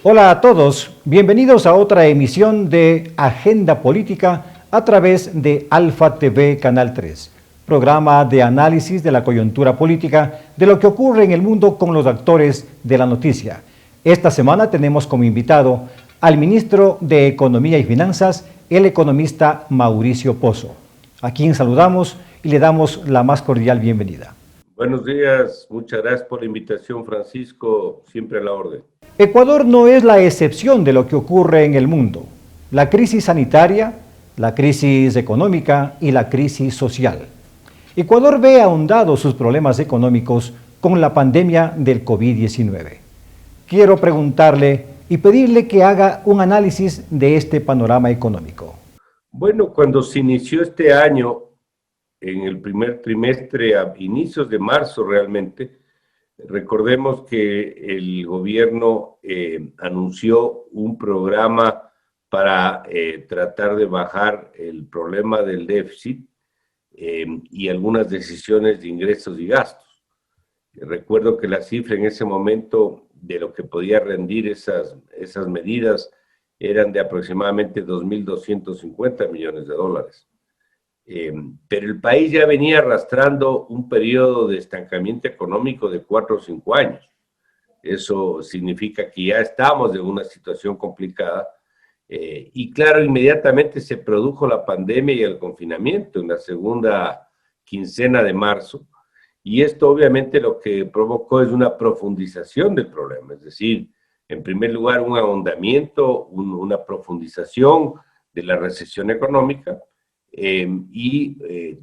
Hola a todos, bienvenidos a otra emisión de Agenda Política a través de Alfa TV Canal 3, programa de análisis de la coyuntura política de lo que ocurre en el mundo con los actores de la noticia. Esta semana tenemos como invitado al ministro de Economía y Finanzas, el economista Mauricio Pozo, a quien saludamos y le damos la más cordial bienvenida. Buenos días, muchas gracias por la invitación, Francisco, siempre a la orden. Ecuador no es la excepción de lo que ocurre en el mundo. La crisis sanitaria, la crisis económica y la crisis social. Ecuador ve ahondados sus problemas económicos con la pandemia del COVID-19. Quiero preguntarle y pedirle que haga un análisis de este panorama económico. Bueno, cuando se inició este año, en el primer trimestre, a inicios de marzo realmente, recordemos que el gobierno anunció un programa para tratar de bajar el problema del déficit y algunas decisiones de ingresos y gastos. Recuerdo que la cifra en ese momento de lo que podía rendir esas medidas eran de aproximadamente 2.250 millones de dólares. Pero el país ya venía arrastrando un periodo de estancamiento económico de 4 o 5 años. Eso significa que ya estamos en una situación complicada. Y claro, inmediatamente se produjo la pandemia y el confinamiento en la segunda quincena de marzo. Y esto obviamente lo que provocó es una profundización del problema. Es decir, en primer lugar, un ahondamiento, una profundización de la recesión económica.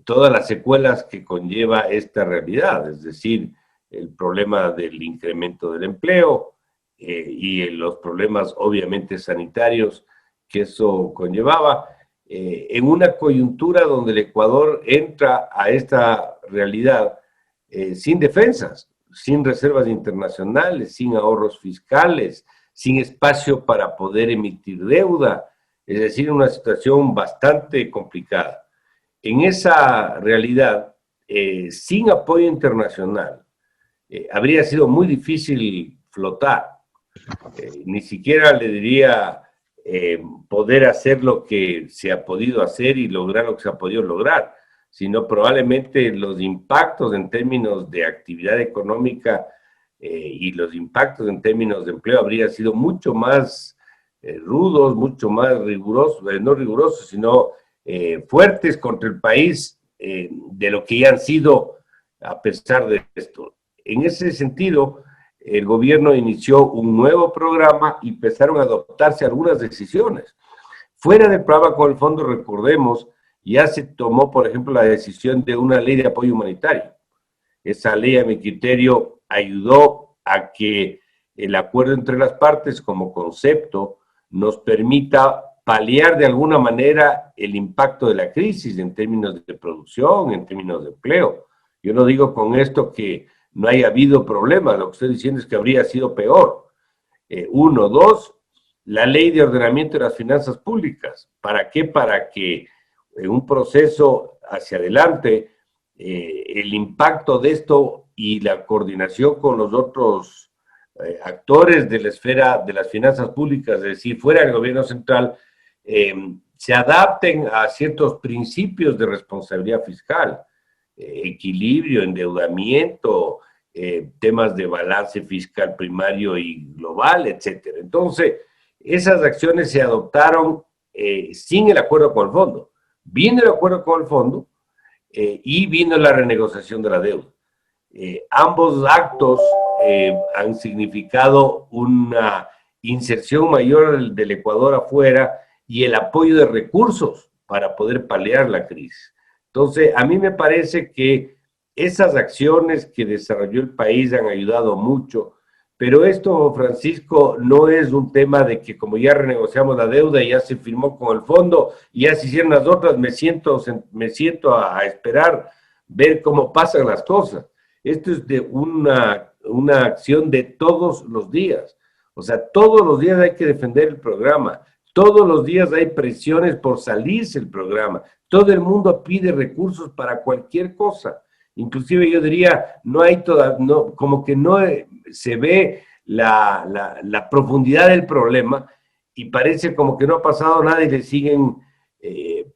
Todas las secuelas que conlleva esta realidad, es decir, el problema del incremento del empleo y los problemas obviamente sanitarios que eso conllevaba, en una coyuntura donde el Ecuador entra a esta realidad sin defensas, sin reservas internacionales, sin ahorros fiscales, sin espacio para poder emitir deuda, es decir, una situación bastante complicada. En esa realidad, sin apoyo internacional, habría sido muy difícil flotar. Ni siquiera le diría poder hacer lo que se ha podido hacer y lograr lo que se ha podido lograr, sino probablemente los impactos en términos de actividad económica y los impactos en términos de empleo habrían sido mucho más rudos, mucho más rigurosos, no rigurosos, sino fuertes contra el país de lo que ya han sido a pesar de esto. En ese sentido, el gobierno inició un nuevo programa y empezaron a adoptarse algunas decisiones. Fuera del programa con el fondo, recordemos, ya se tomó, por ejemplo, la decisión de una ley de apoyo humanitario. Esa ley, a mi criterio, ayudó a que el acuerdo entre las partes como concepto nos permita paliar de alguna manera el impacto de la crisis en términos de producción, en términos de empleo. Yo no digo con esto que no haya habido problemas, lo que estoy diciendo es que habría sido peor. Uno, dos, la ley de ordenamiento de las finanzas públicas. ¿Para qué? Para que en un proceso hacia adelante el impacto de esto y la coordinación con los otros actores de la esfera de las finanzas públicas, es decir, fuera del gobierno central, se adapten a ciertos principios de responsabilidad fiscal, equilibrio, endeudamiento, temas de balance fiscal primario y global, etcétera. Entonces, esas acciones se adoptaron sin el acuerdo con el fondo. Vino el acuerdo con el fondo y vino la renegociación de la deuda. Ambos actos han significado una inserción mayor del Ecuador afuera y el apoyo de recursos para poder paliar la crisis. Entonces, a mí me parece que esas acciones que desarrolló el país han ayudado mucho, pero esto, Francisco, no es un tema de que como ya renegociamos la deuda y ya se firmó con el fondo y ya se hicieron las otras, me siento a esperar ver cómo pasan las cosas. Esto es de una acción de todos los días. O sea, todos los días hay que defender el programa. Todos los días hay presiones por salirse del programa. Todo el mundo pide recursos para cualquier cosa. Inclusive yo diría, no hay como que no se ve la profundidad del problema y parece como que no ha pasado nada y le siguen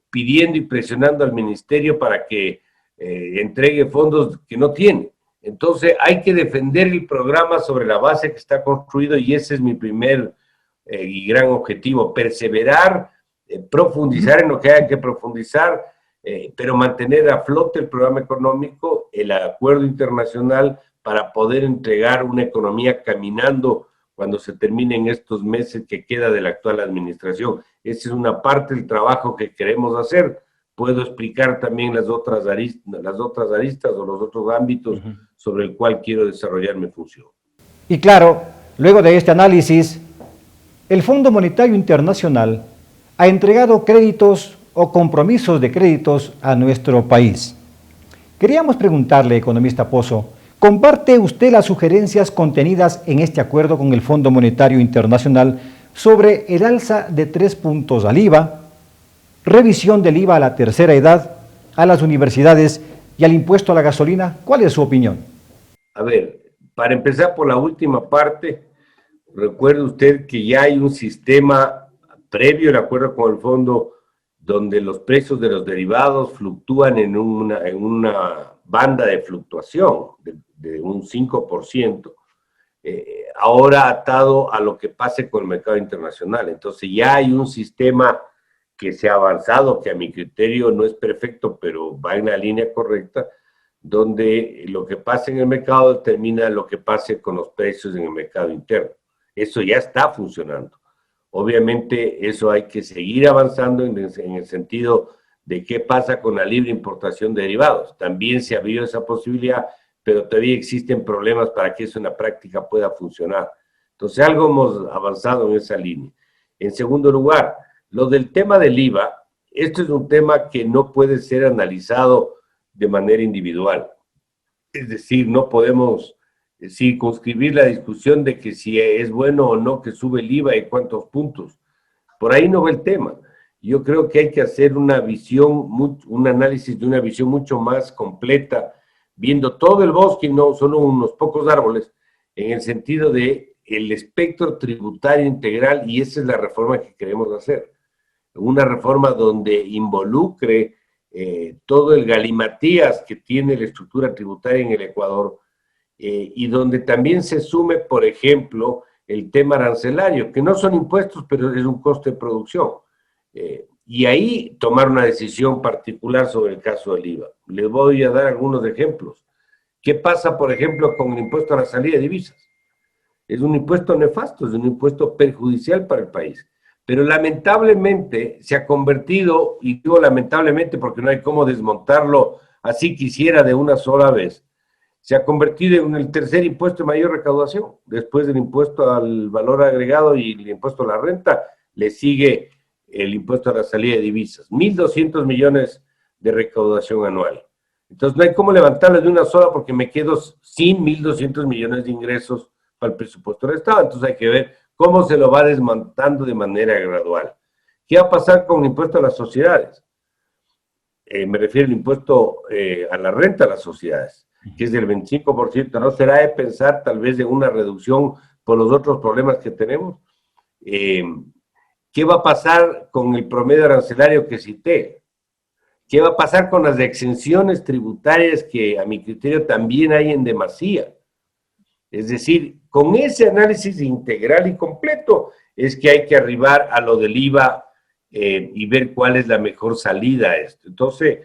pidiendo y presionando al ministerio para que entregue fondos que no tiene. Entonces hay que defender el programa sobre la base que está construido y ese es mi primer y gran objetivo, perseverar, profundizar en lo que haya que profundizar, pero mantener a flote el programa económico, el acuerdo internacional para poder entregar una economía caminando cuando se terminen estos meses que queda de la actual administración. Esa es una parte del trabajo que queremos hacer. Puedo explicar también las otras aristas o los otros ámbitos sobre el cual quiero desarrollar mi función. Y claro, luego de este análisis, el Fondo Monetario Internacional ha entregado créditos o compromisos de créditos a nuestro país. Queríamos preguntarle, economista Pozo, ¿comparte usted las sugerencias contenidas en este acuerdo con el Fondo Monetario Internacional sobre el alza de 3 puntos al IVA, revisión del IVA a la tercera edad, a las universidades y al impuesto a la gasolina? ¿Cuál es su opinión? A ver, para empezar por la última parte, recuerde usted que ya hay un sistema previo, de acuerdo con el fondo, donde los precios de los derivados fluctúan en una banda de fluctuación de un 5%, ahora atado a lo que pase con el mercado internacional. Entonces ya hay un sistema que se ha avanzado, que a mi criterio no es perfecto, pero va en la línea correcta, donde lo que pasa en el mercado determina lo que pase con los precios en el mercado interno. Eso ya está funcionando. Obviamente eso hay que seguir avanzando en el sentido de qué pasa con la libre importación de derivados. También se ha habido esa posibilidad, pero todavía existen problemas para que eso en la práctica pueda funcionar. Entonces algo hemos avanzado en esa línea. En segundo lugar, lo del tema del IVA, esto es un tema que no puede ser analizado de manera individual. Es decir, no podemos circunscribir la discusión de que si es bueno o no que sube el IVA y cuántos puntos. Por ahí no va el tema. Yo creo que hay que hacer una visión, un análisis de una visión mucho más completa, viendo todo el bosque y no solo unos pocos árboles, en el sentido de el espectro tributario integral, y esa es la reforma que queremos hacer. Una reforma donde involucre todo el galimatías que tiene la estructura tributaria en el Ecuador, y donde también se sume, por ejemplo, el tema arancelario, que no son impuestos, pero es un coste de producción. Y ahí tomar una decisión particular sobre el caso del IVA. Les voy a dar algunos ejemplos. ¿Qué pasa, por ejemplo, con el impuesto a la salida de divisas? Es un impuesto nefasto, es un impuesto perjudicial para el país. Pero lamentablemente se ha convertido, y digo lamentablemente porque no hay cómo desmontarlo así quisiera de una sola vez, se ha convertido en el tercer impuesto de mayor recaudación. Después del impuesto al valor agregado y el impuesto a la renta, le sigue el impuesto a la salida de divisas. 1.200 millones de recaudación anual. Entonces no hay cómo levantarlo de una sola porque me quedo sin 1.200 millones de ingresos para el presupuesto del Estado. Entonces hay que ver cómo se lo va desmontando de manera gradual. ¿Qué va a pasar con el impuesto a las sociedades? Me refiero al impuesto a la renta a las sociedades, que es del 25%. ¿No será de pensar tal vez de una reducción por los otros problemas que tenemos? ¿Qué va a pasar con el promedio arancelario que cité? ¿Qué va a pasar con las exenciones tributarias que a mi criterio también hay en demasía? Es decir, con ese análisis integral y completo es que hay que arribar a lo del IVA y ver cuál es la mejor salida a esto. Entonces,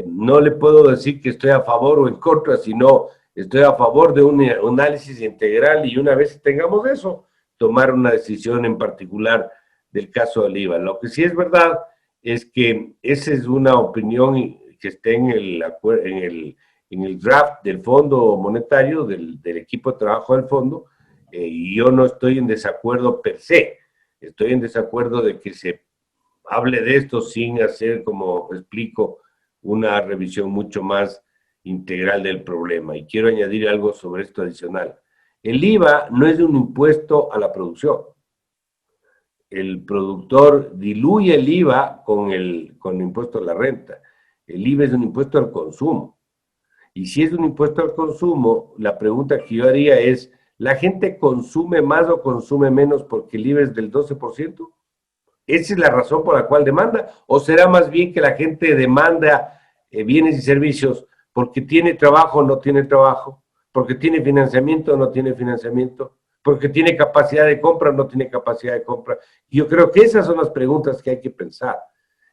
no le puedo decir que estoy a favor o en contra, sino estoy a favor de un análisis integral y una vez que tengamos eso, tomar una decisión en particular del caso del IVA. Lo que sí es verdad es que esa es una opinión que está en el draft del Fondo Monetario, del equipo de trabajo del fondo, y yo no estoy en desacuerdo per se, estoy en desacuerdo de que se hable de esto sin hacer, como explico, una revisión mucho más integral del problema. Y quiero añadir algo sobre esto adicional. El IVA no es un impuesto a la producción. El productor diluye el IVA con el impuesto a la renta. El IVA es un impuesto al consumo. Y si es un impuesto al consumo, la pregunta que yo haría es, ¿La gente consume más o consume menos porque el IVA es del 12%? ¿Esa es la razón por la cual demanda? ¿O será más bien que la gente demanda bienes y servicios porque tiene trabajo o no tiene trabajo? ¿Porque tiene financiamiento o no tiene financiamiento? ¿Porque tiene capacidad de compra o no tiene capacidad de compra? Yo creo que esas son las preguntas que hay que pensar.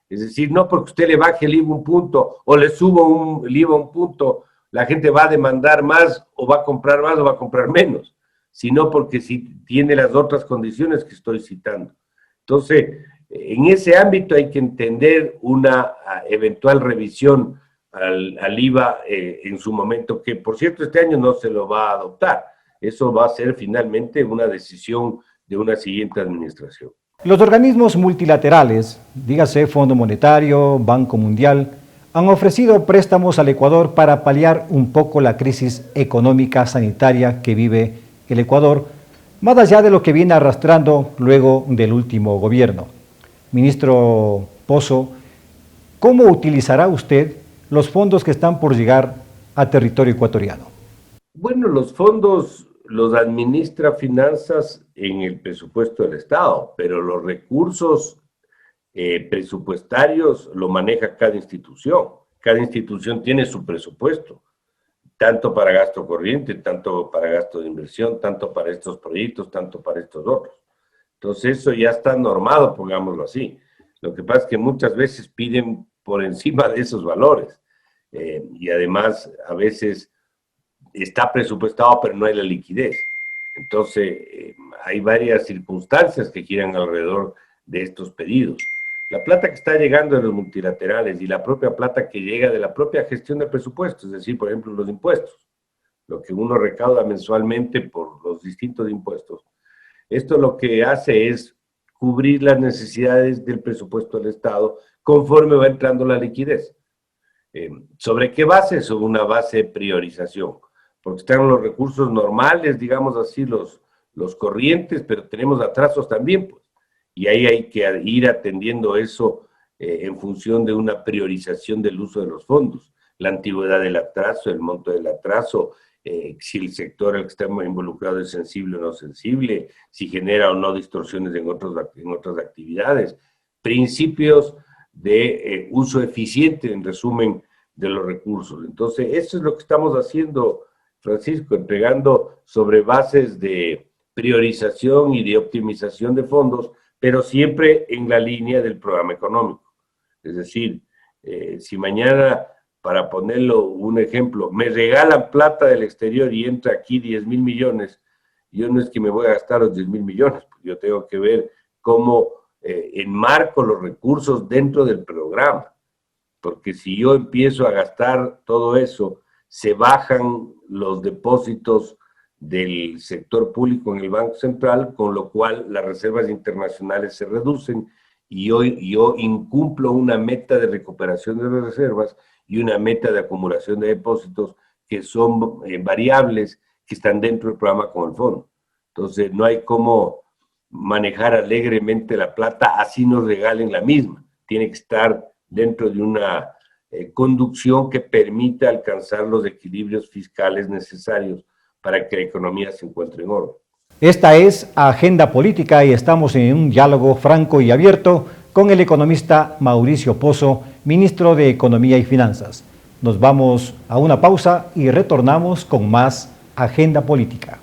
Es decir, no porque usted le baje el IVA un punto o le suba el IVA un punto, la gente va a demandar más o va a comprar más o va a comprar menos, sino porque si tiene las otras condiciones que estoy citando. Entonces, en ese ámbito hay que entender una eventual revisión al IVA en su momento, que por cierto este año no se lo va a adoptar. Eso va a ser finalmente una decisión de una siguiente administración. Los organismos multilaterales, dígase Fondo Monetario, Banco Mundial, han ofrecido préstamos al Ecuador para paliar un poco la crisis económica sanitaria que vive el Ecuador, más allá de lo que viene arrastrando luego del último gobierno. Ministro Pozo, ¿cómo utilizará usted los fondos que están por llegar a territorio ecuatoriano? Bueno, los fondos los administra Finanzas en el presupuesto del Estado, pero los recursos presupuestarios lo maneja cada institución. Cada institución tiene su presupuesto, tanto para gasto corriente, tanto para gasto de inversión, tanto para estos proyectos, tanto para estos otros. Entonces eso ya está normado, pongámoslo así. Lo que pasa es que muchas veces piden por encima de esos valores y además a veces está presupuestado pero no hay la liquidez. Entonces hay varias circunstancias que giran alrededor de estos pedidos. La plata que está llegando de los multilaterales y la propia plata que llega de la propia gestión del presupuesto, es decir, por ejemplo, los impuestos, lo que uno recauda mensualmente por los distintos impuestos. Esto lo que hace es cubrir las necesidades del presupuesto del Estado conforme va entrando la liquidez. ¿Sobre qué base? Sobre una base de priorización, porque están los recursos normales, digamos así, los corrientes, pero tenemos atrasos también, pues. Y ahí hay que ir atendiendo eso en función de una priorización del uso de los fondos. La antigüedad del atraso, el monto del atraso, si el sector al que estamos involucrados es sensible o no sensible, si genera o no distorsiones en otras actividades. Principios de uso eficiente, en resumen, de los recursos. Entonces, eso es lo que estamos haciendo, Francisco, entregando sobre bases de priorización y de optimización de fondos, pero siempre en la línea del programa económico. Es decir, si mañana, para ponerlo un ejemplo, me regalan plata del exterior y entra aquí 10,000 millones, yo no es que me voy a gastar los 10,000 millones, yo tengo que ver cómo enmarco los recursos dentro del programa, porque si yo empiezo a gastar todo eso, se bajan los depósitos del sector público en el Banco Central, con lo cual las reservas internacionales se reducen y hoy yo incumplo una meta de recuperación de las reservas y una meta de acumulación de depósitos que son variables que están dentro del programa con el fondo. Entonces no hay cómo manejar alegremente la plata así nos regalen la misma. Tiene que estar dentro de una conducción que permita alcanzar los equilibrios fiscales necesarios para que la economía se encuentre en orden. Esta es Agenda Política y estamos en un diálogo franco y abierto con el economista Mauricio Pozo, ministro de Economía y Finanzas. Nos vamos a una pausa y retornamos con más Agenda Política.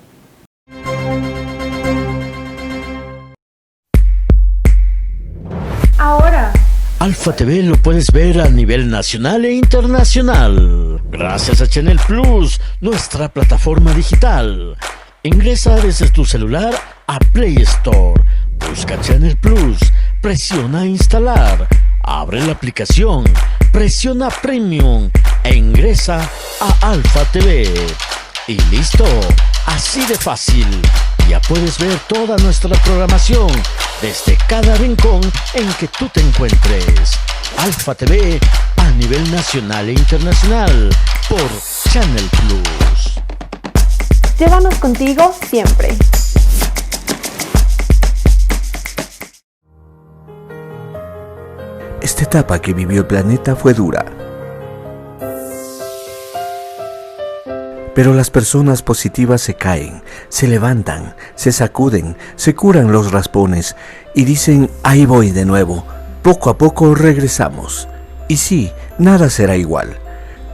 Ahora, Alfa TV lo puedes ver a nivel nacional e internacional. Gracias a Channel Plus, nuestra plataforma digital. Ingresa desde tu celular a Play Store. Busca Channel Plus, presiona instalar, abre la aplicación, presiona Premium e ingresa a Alfa TV. Y listo, así de fácil. Ya puedes ver toda nuestra programación desde cada rincón en que tú te encuentres. Alfa TV a nivel nacional e internacional por Channel Plus. llévanos contigo siempre. Esta etapa que vivió el planeta fue dura. Pero las personas positivas se caen, se levantan, se sacuden, se curan los raspones y dicen, ahí voy de nuevo. Poco a poco regresamos. Y sí, nada será igual,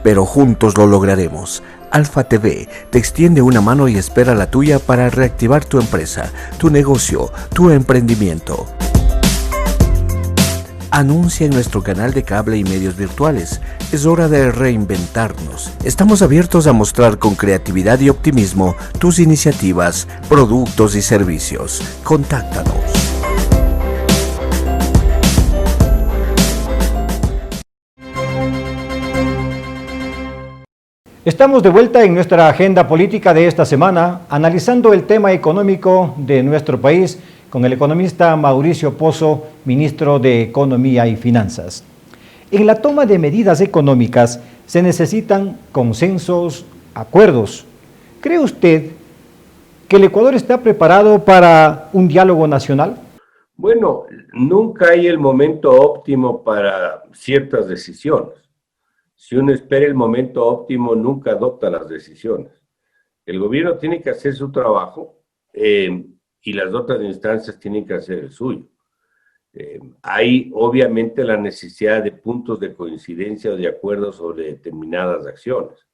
pero juntos lo lograremos. Alfa TV te extiende una mano y espera la tuya para reactivar tu empresa, tu negocio, tu emprendimiento. Anuncia en nuestro canal de cable y medios virtuales. Es hora de reinventarnos. Estamos abiertos a mostrar con creatividad y optimismo tus iniciativas, productos y servicios. Contáctanos. Estamos de vuelta en nuestra agenda política de esta semana, analizando el tema económico de nuestro país con el economista Mauricio Pozo, ministro de Economía y Finanzas. En la toma de medidas económicas se necesitan consensos, acuerdos. ¿Cree usted que el Ecuador está preparado para un diálogo nacional? Bueno, nunca hay el momento óptimo para ciertas decisiones. Si uno espera el momento óptimo, nunca adopta las decisiones. El gobierno tiene que hacer su trabajo y las otras instancias tienen que hacer el suyo. Hay obviamente la necesidad de puntos de coincidencia o de acuerdo sobre determinadas acciones.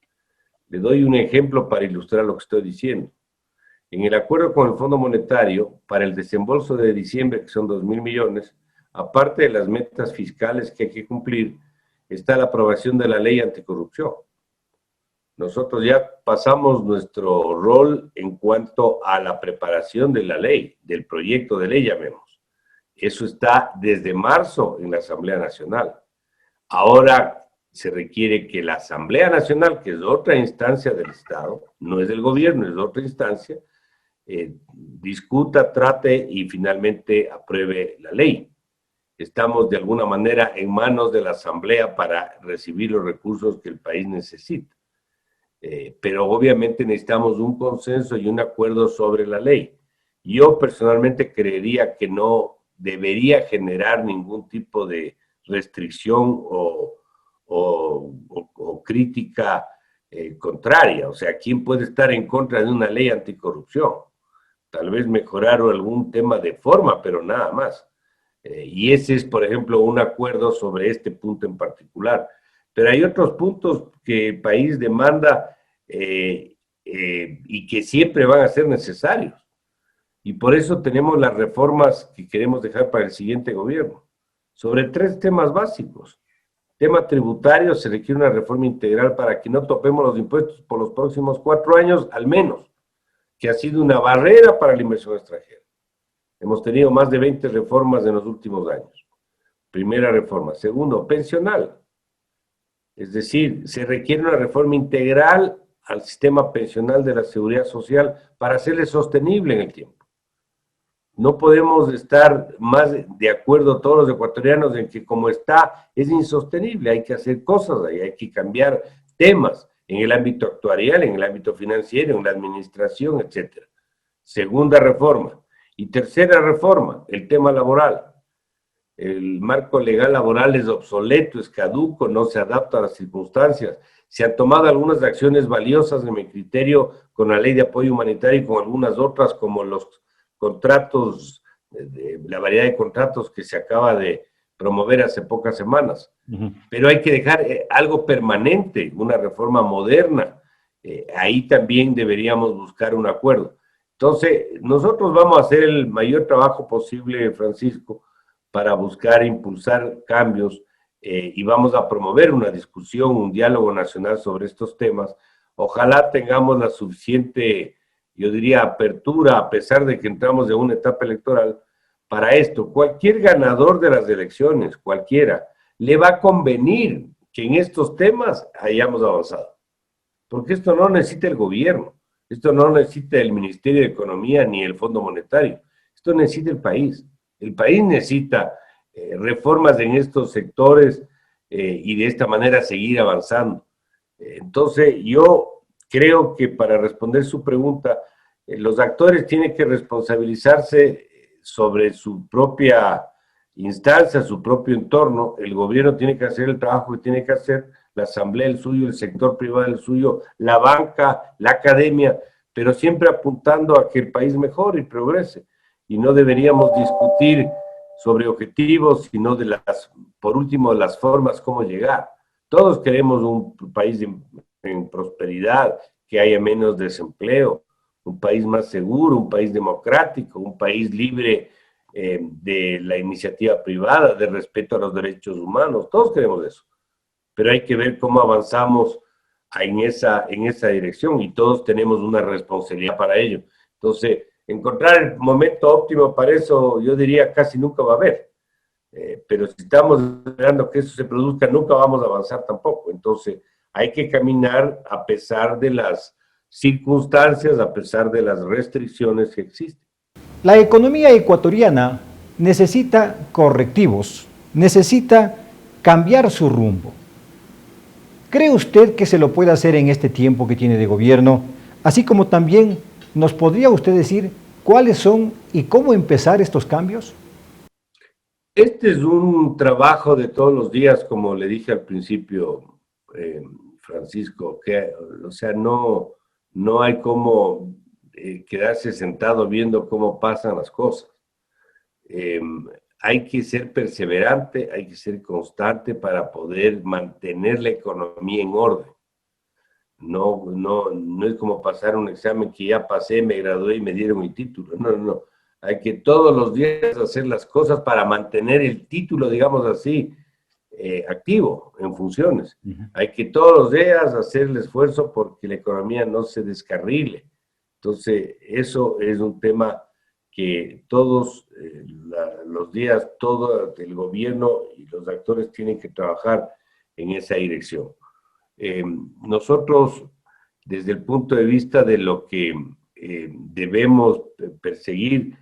Le doy un ejemplo para ilustrar lo que estoy diciendo. En el acuerdo con el Fondo Monetario, para el desembolso de diciembre, que son 2.000 millones, aparte de las metas fiscales que hay que cumplir, está la aprobación de la ley anticorrupción. Nosotros ya pasamos nuestro rol en cuanto a la preparación de la ley, del proyecto de ley, llamemos. Eso está desde marzo en la Asamblea Nacional. Ahora se requiere que la Asamblea Nacional, que es otra instancia del Estado, no es del gobierno, es otra instancia, discuta, trate y finalmente apruebe la ley. Estamos de alguna manera en manos de la Asamblea para recibir los recursos que el país necesita. Pero obviamente necesitamos un consenso y un acuerdo sobre la ley. Yo personalmente creería que no debería generar ningún tipo de restricción o crítica contraria. O sea, ¿quién puede estar en contra de una ley anticorrupción? Tal vez mejorar algún tema de forma, pero nada más. Y ese es, por ejemplo, un acuerdo sobre este punto en particular. Pero hay otros puntos que el país demanda y que siempre van a ser necesarios. Y por eso tenemos las reformas que queremos dejar para el siguiente gobierno. Sobre 3 temas básicos. Tema tributario, se requiere una reforma integral para que no topemos los impuestos por los próximos 4 años, al menos, que ha sido una barrera para la inversión extranjera. Hemos tenido más de 20 reformas en los últimos años. Primera reforma. Segundo, pensional. Es decir, se requiere una reforma integral al sistema pensional de la Seguridad Social para hacerle sostenible en el tiempo. No podemos estar más de acuerdo todos los ecuatorianos en que como está es insostenible, hay que hacer cosas ahí, hay que cambiar temas en el ámbito actuarial, en el ámbito financiero, en la administración, etc. Segunda reforma. Y tercera reforma, el tema laboral. El marco legal laboral es obsoleto, es caduco, no se adapta a las circunstancias. Se han tomado algunas acciones valiosas, en mi criterio, con la ley de apoyo humanitario y con algunas otras, como los contratos, la variedad de contratos que se acaba de promover hace pocas semanas. Pero hay que dejar algo permanente, una reforma moderna. Ahí también deberíamos buscar un acuerdo. Entonces, nosotros vamos a hacer el mayor trabajo posible, Francisco, para buscar impulsar cambios y vamos a promover una discusión, un diálogo nacional sobre estos temas. Ojalá tengamos la suficiente, yo diría, apertura, a pesar de que entramos en una etapa electoral, para esto. Cualquier ganador de las elecciones, cualquiera, le va a convenir que en estos temas hayamos avanzado. Porque esto no necesita el gobierno, esto no necesita el Ministerio de Economía ni el Fondo Monetario, esto necesita el país. El país necesita reformas en estos sectores y de esta manera seguir avanzando. Entonces, yo creo que para responder su pregunta, los actores tienen que responsabilizarse sobre su propia instancia, su propio entorno. El gobierno tiene que hacer el trabajo que tiene que hacer, la asamblea el suyo, el sector privado el suyo, la banca, la academia, pero siempre apuntando a que el país mejore y progrese. Y no deberíamos discutir sobre objetivos, sino por último, las formas, cómo llegar. Todos queremos un país en prosperidad, que haya menos desempleo, un país más seguro, un país democrático, un país libre de la iniciativa privada, de respeto a los derechos humanos. Todos queremos eso. Pero hay que ver cómo avanzamos en esa dirección y todos tenemos una responsabilidad para ello. Entonces, encontrar el momento óptimo para eso, yo diría, casi nunca va a haber. Pero si estamos esperando que eso se produzca, nunca vamos a avanzar tampoco. Entonces, hay que caminar a pesar de las circunstancias, a pesar de las restricciones que existen. La economía ecuatoriana necesita correctivos, necesita cambiar su rumbo. ¿Cree usted que se lo puede hacer en este tiempo que tiene de gobierno? Así como también nos podría usted decir cuáles son y cómo empezar estos cambios. Este es un trabajo de todos los días, como le dije al principio, Francisco, que, o sea, no hay como quedarse sentado viendo cómo pasan las cosas. Hay que ser perseverante, hay que ser constante para poder mantener la economía en orden. No es como pasar un examen que ya pasé, me gradué y me dieron mi título. No. Hay que todos los días hacer las cosas para mantener el título, digamos así, activo, en funciones. Hay que todos los días hacer el esfuerzo porque la economía no se descarrile. Entonces, eso es un tema que todos los días, todo el gobierno y los actores tienen que trabajar en esa dirección. Nosotros, desde el punto de vista de lo que debemos perseguir,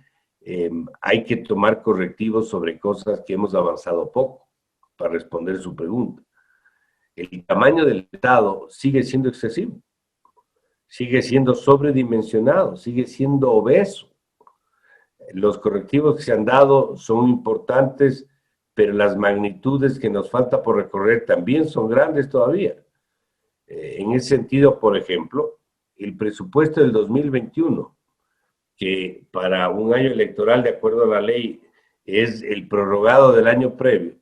hay que tomar correctivos sobre cosas que hemos avanzado poco, para responder su pregunta. El tamaño del Estado sigue siendo excesivo, sigue siendo sobredimensionado, sigue siendo obeso. Los correctivos que se han dado son importantes, pero las magnitudes que nos falta por recorrer también son grandes todavía. En ese sentido, por ejemplo, el presupuesto del 2021, que para un año electoral, de acuerdo a la ley, es el prorrogado del año previo,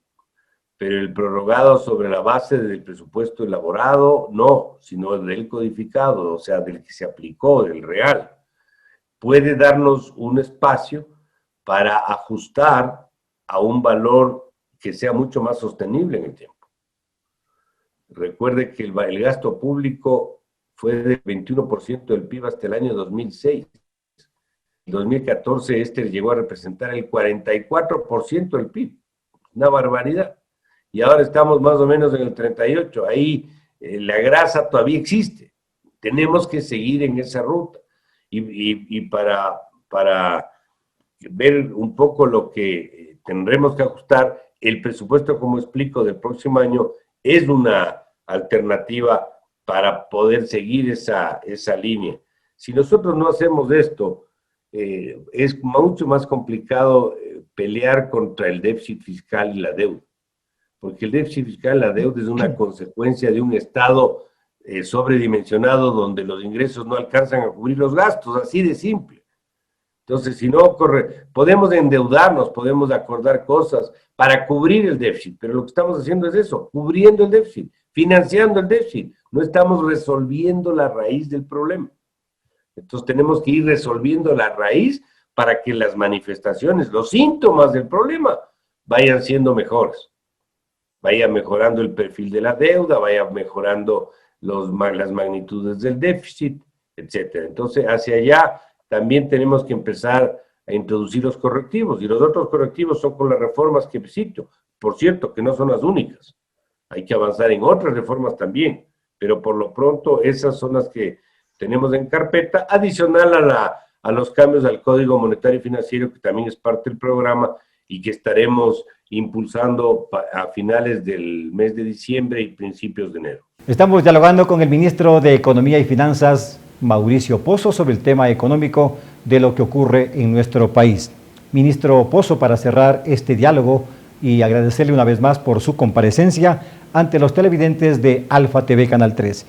pero el prorrogado sobre la base del presupuesto elaborado, no, sino del codificado, o sea, del que se aplicó, del real, puede darnos un espacio para ajustar a un valor que sea mucho más sostenible en el tiempo. Recuerde que el gasto público fue del 21% del PIB hasta el año 2006. En 2014 este llegó a representar el 44% del PIB, una barbaridad. Y ahora estamos más o menos en el 38%. Ahí la grasa todavía existe. Tenemos que seguir en esa ruta. Y para ver un poco lo que tendremos que ajustar, el presupuesto, como explico, del próximo año es una alternativa para poder seguir esa línea. Si nosotros no hacemos esto, es mucho más complicado pelear contra el déficit fiscal y la deuda, porque el déficit fiscal y la deuda es una consecuencia de un Estado sobredimensionado donde los ingresos no alcanzan a cubrir los gastos, así de simple. Entonces, si no podemos endeudarnos, podemos acordar cosas para cubrir el déficit, pero lo que estamos haciendo es eso, cubriendo el déficit, financiando el déficit, no estamos resolviendo la raíz del problema. Entonces tenemos que ir resolviendo la raíz para que las manifestaciones, los síntomas del problema vayan siendo mejores. Vaya mejorando el perfil de la deuda, vaya mejorando las magnitudes del déficit, etc. Entonces, hacia allá también tenemos que empezar a introducir los correctivos, y los otros correctivos son con las reformas que cito. Por cierto, que no son las únicas. Hay que avanzar en otras reformas también, pero por lo pronto esas son las que tenemos en carpeta, adicional a los cambios al Código Monetario y Financiero, que también es parte del programa y que estaremos impulsando a finales del mes de diciembre y principios de enero. Estamos dialogando con el ministro de Economía y Finanzas, Mauricio Pozo, sobre el tema económico de lo que ocurre en nuestro país. Ministro Pozo, para cerrar este diálogo, y agradecerle una vez más por su comparecencia ante los televidentes de Alfa TV Canal 3.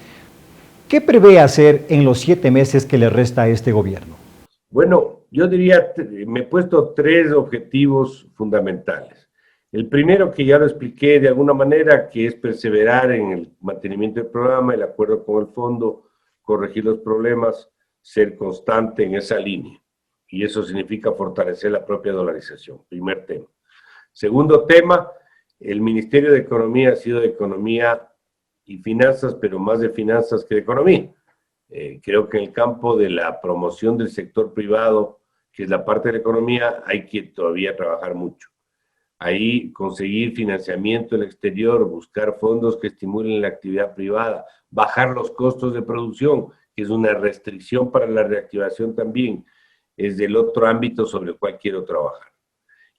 ¿Qué prevé hacer en los 7 meses que le resta a este gobierno? Bueno, yo diría, me he puesto 3 objetivos fundamentales. El primero, que ya lo expliqué de alguna manera, que es perseverar en el mantenimiento del programa, el acuerdo con el fondo, corregir los problemas, ser constante en esa línea. Y eso significa fortalecer la propia dolarización, primer tema. Segundo tema, el Ministerio de Economía ha sido de Economía y Finanzas, pero más de finanzas que de economía. Creo que en el campo de la promoción del sector privado, que es la parte de la economía, hay que todavía trabajar mucho. Ahí conseguir financiamiento del exterior, buscar fondos que estimulen la actividad privada, bajar los costos de producción, que es una restricción para la reactivación también, es del otro ámbito sobre el cual quiero trabajar.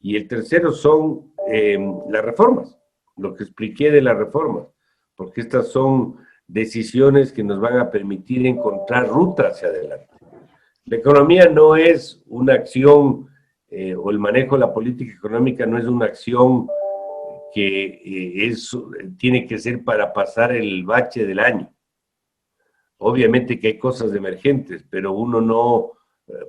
Y el tercero son las reformas, lo que expliqué de las reformas, porque estas son decisiones que nos van a permitir encontrar ruta hacia adelante. La economía no es una acción, o el manejo de la política económica no es una acción que tiene que ser para pasar el bache del año. Obviamente que hay cosas emergentes, pero uno no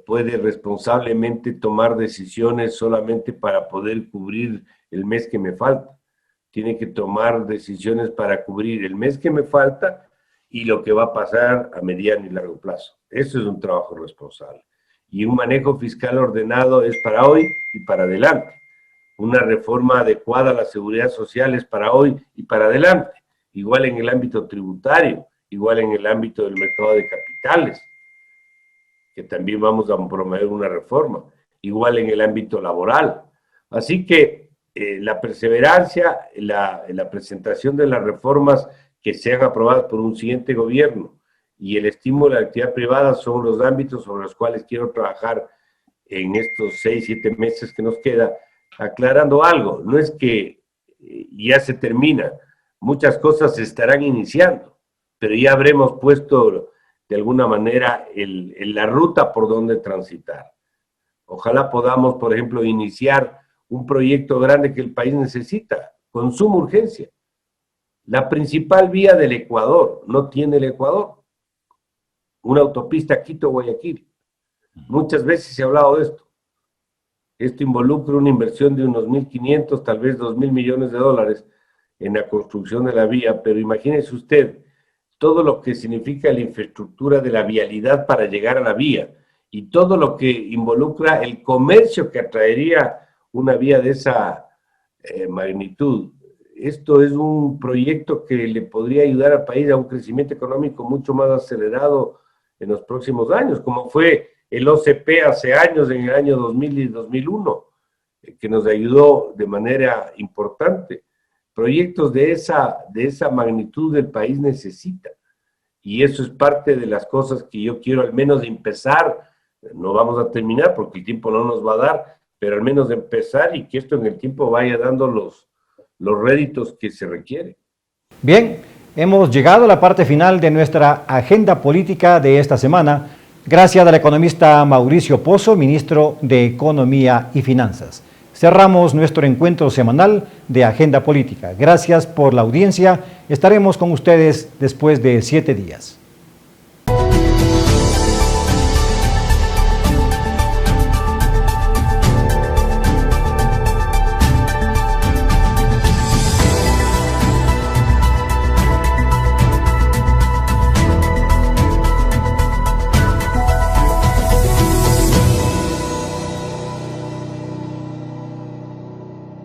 puede responsablemente tomar decisiones solamente para poder cubrir el mes que me falta. Tiene que tomar decisiones para cubrir el mes que me falta y lo que va a pasar a mediano y largo plazo. Eso es un trabajo responsable. Y un manejo fiscal ordenado es para hoy y para adelante. Una reforma adecuada a la seguridad social es para hoy y para adelante. Igual en el ámbito tributario, igual en el ámbito del mercado de capitales, que también vamos a promover una reforma, igual en el ámbito laboral. Así que la perseverancia, la presentación de las reformas que sean aprobadas por un siguiente gobierno y el estímulo a la actividad privada son los ámbitos sobre los cuales quiero trabajar en estos 6, 7 meses que nos queda, aclarando algo. No es que ya se termina, muchas cosas se estarán iniciando, pero ya habremos puesto de alguna manera la ruta por donde transitar. Ojalá podamos, por ejemplo, iniciar un proyecto grande que el país necesita, con suma urgencia. La principal vía del Ecuador no tiene el Ecuador. Una autopista Quito-Guayaquil. Muchas veces se ha hablado de esto. Esto involucra una inversión de unos 1.500, tal vez 2.000 millones de dólares en la construcción de la vía, pero imagínese usted todo lo que significa la infraestructura de la vialidad para llegar a la vía y todo lo que involucra el comercio que atraería una vía de esa magnitud. Esto es un proyecto que le podría ayudar al país a un crecimiento económico mucho más acelerado en los próximos años, como fue el OCP hace años, en el año 2000 y 2001, que nos ayudó de manera importante. Proyectos de esa magnitud el país necesita, y eso es parte de las cosas que yo quiero al menos empezar. No vamos a terminar porque el tiempo no nos va a dar, pero al menos empezar y que esto en el tiempo vaya dando los réditos que se requieren. Bien, hemos llegado a la parte final de nuestra agenda política de esta semana, gracias al economista Mauricio Pozo, ministro de Economía y Finanzas. Cerramos nuestro encuentro semanal de Agenda Política. Gracias por la audiencia. Estaremos con ustedes después de 7 días.